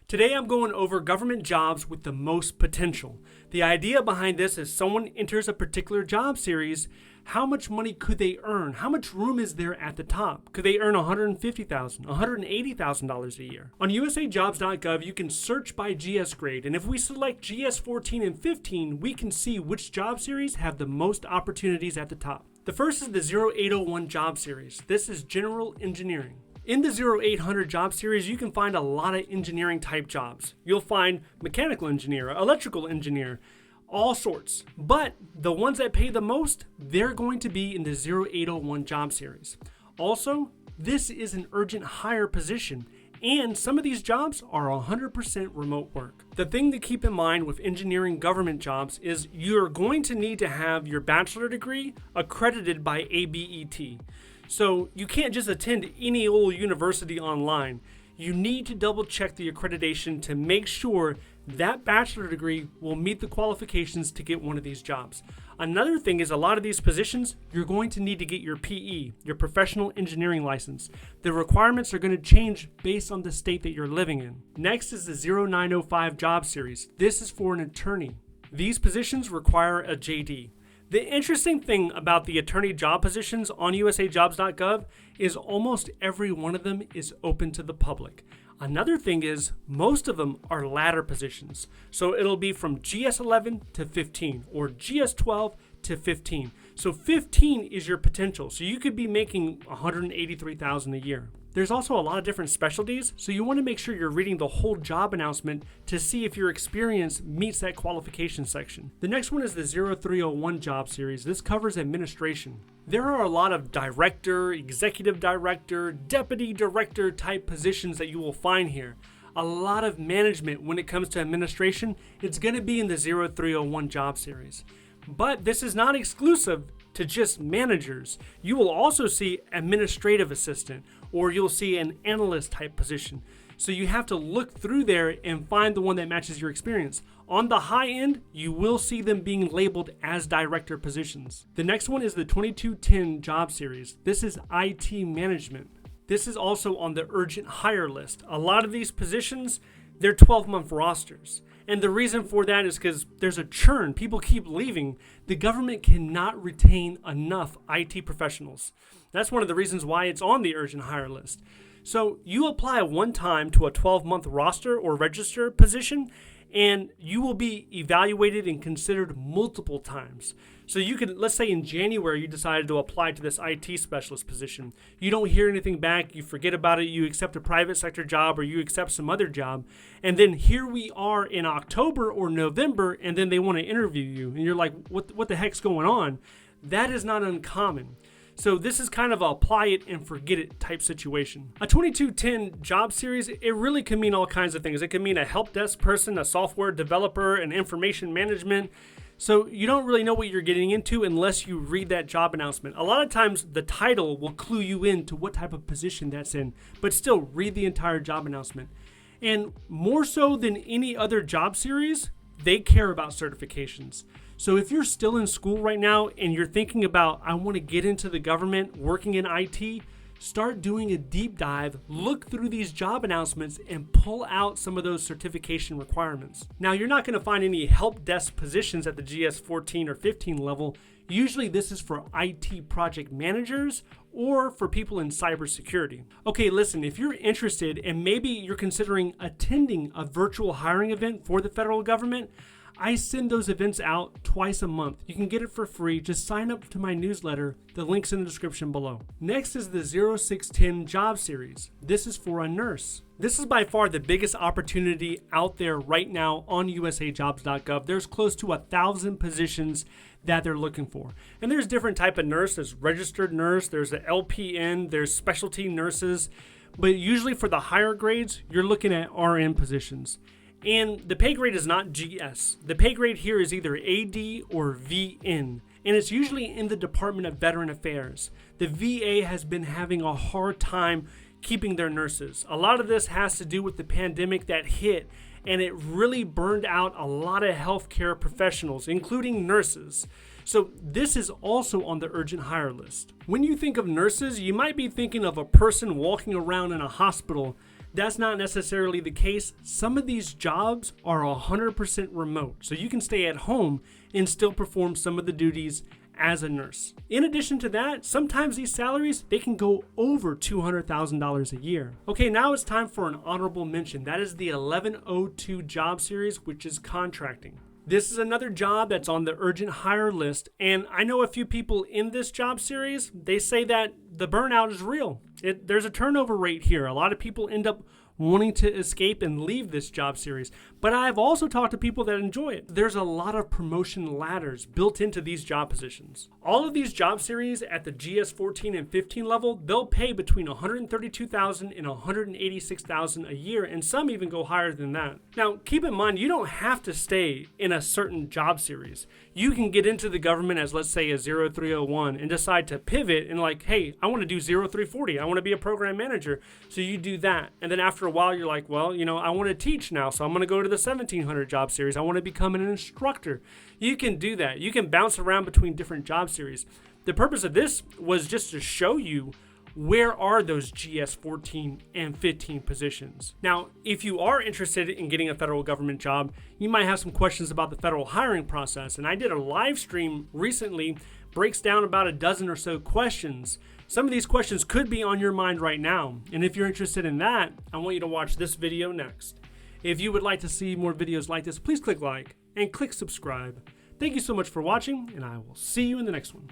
Today I'm going over government jobs with the most potential. The idea behind this is someone enters a particular job series, how much money could they earn? How much room is there at the top? Could they earn $150,000, $180,000 a year? On USAJobs.gov, you can search by GS grade, and if we select GS 14 and 15, we can see which job series have the most opportunities at the top. The first is the 0801 job series. This is general engineering. In the 0800 job series, you can find a lot of engineering type jobs. You'll find mechanical engineer, electrical engineer, all sorts. But the ones that pay the most, they're going to be in the 0801 job series. Also, this is an urgent hire position, and some of these jobs are 100% remote work. The thing to keep in mind with engineering government jobs is you're going to need to have your bachelor degree accredited by ABET. So you can't just attend any old university online. You need to double check the accreditation to make sure that bachelor degree will meet the qualifications to get one of these jobs. Another thing is a lot of these positions, you're going to need to get your PE, your professional engineering license. The requirements are going to change based on the state that you're living in. Next is the 0905 job series. This is for an attorney. These positions require a JD. The interesting thing about the attorney job positions on USAJobs.gov is almost every one of them is open to the public. Another thing is most of them are ladder positions. So it'll be from GS 11 to 15 or GS 12 to 15. So 15 is your potential. So you could be making $183,000 a year. There's also a lot of different specialties, so you want to make sure you're reading the whole job announcement to see if your experience meets that qualification section. The next one is the 0301 job series. This covers administration. There are a lot of director, executive director, deputy director type positions that you will find here. A lot of management when it comes to administration, it's going to be in the 0301 job series. But this is not exclusive to just managers. You will also see administrative assistant, or you'll see an analyst type position. So you have to look through there and find the one that matches your experience. On the high end, you will see them being labeled as director positions. The next one is the 2210 job series. This is IT management. This is also on the urgent hire list. A lot of these positions, they're 12-month rosters. And the reason for that is because there's a churn. People keep leaving. The government cannot retain enough IT professionals. That's one of the reasons why it's on the urgent hire list. So you apply one time to a 12-month roster or register position, and you will be evaluated and considered multiple times. So you could, let's say in January, you decided to apply to this IT specialist position. You don't hear anything back, you forget about it, you accept a private sector job or you accept some other job. And then here we are in October or November, and then they want to interview you. And you're like, what the heck's going on? That is not uncommon. So this is kind of a apply it and forget it type situation. A 2210 job series, it really can mean all kinds of things. It can mean a help desk person, a software developer, an information management. So you don't really know what you're getting into unless you read that job announcement. A lot of times the title will clue you into what type of position that's in, but still read the entire job announcement. And more so than any other job series, they care about certifications. So if you're still in school right now and you're thinking about, I want to get into the government, working in IT, start doing a deep dive, look through these job announcements and pull out some of those certification requirements. Now, you're not going to find any help desk positions at the GS 14 or 15 level. Usually this is for IT project managers or for people in cybersecurity. Okay, listen, if you're interested and maybe you're considering attending a virtual hiring event for the federal government, I send those events out twice a month. You can get it for free. Just sign up to my newsletter. The link's in the description below. Next is the 0610 job series. This is for a nurse. This is by far the biggest opportunity out there right now on USAJobs.gov. There's close to 1,000 positions that they're looking for. And there's different type of nurse. There's registered nurse, there's an LPN, there's specialty nurses. But usually for the higher grades, you're looking at RN positions. And the pay grade is not GS. The pay grade here is either AD or VN, and it's usually in the Department of Veteran Affairs. The VA has been having a hard time keeping their nurses. A lot of this has to do with the pandemic that hit, and it really burned out a lot of healthcare professionals, including nurses. So this is also on the urgent hire list. When you think of nurses, you might be thinking of a person walking around in a hospital That's not necessarily the case. Some of these jobs are 100% remote, so you can stay at home and still perform some of the duties as a nurse. In addition to that, sometimes these salaries, they can go over $200,000 a year. Okay, now it's time for an honorable mention. That is the 1102 job series, which is contracting. This is another job that's on the urgent hire list, and I know a few people in this job series. They say that the burnout is real. There's a turnover rate here. A lot of people end up wanting to escape and leave this job series. But I've also talked to people that enjoy it. There's a lot of promotion ladders built into these job positions. All of these job series at the GS 14 and 15 level, they'll pay between $132,000 and $186,000 a year, and some even go higher than that. Now, keep in mind, you don't have to stay in a certain job series. You can get into the government as, let's say, a 0301 and decide to pivot and like, hey, I want to do 0340. I want to be a program manager. So you do that. And then after a while, you're like, well, I want to teach now, so I'm going to go to the 1700 job series. I want to become an instructor. You can do that. You can bounce around between different job series. The purpose of this was just to show you where are those GS 14 and 15 positions. Now, if you are interested in getting a federal government job, you might have some questions about the federal hiring process. And I did a live stream recently, breaks down about a dozen or so questions. Some of these questions could be on your mind right now. And if you're interested in that, I want you to watch this video next. If you would like to see more videos like this, please click like and click subscribe. Thank you so much for watching, and I will see you in the next one.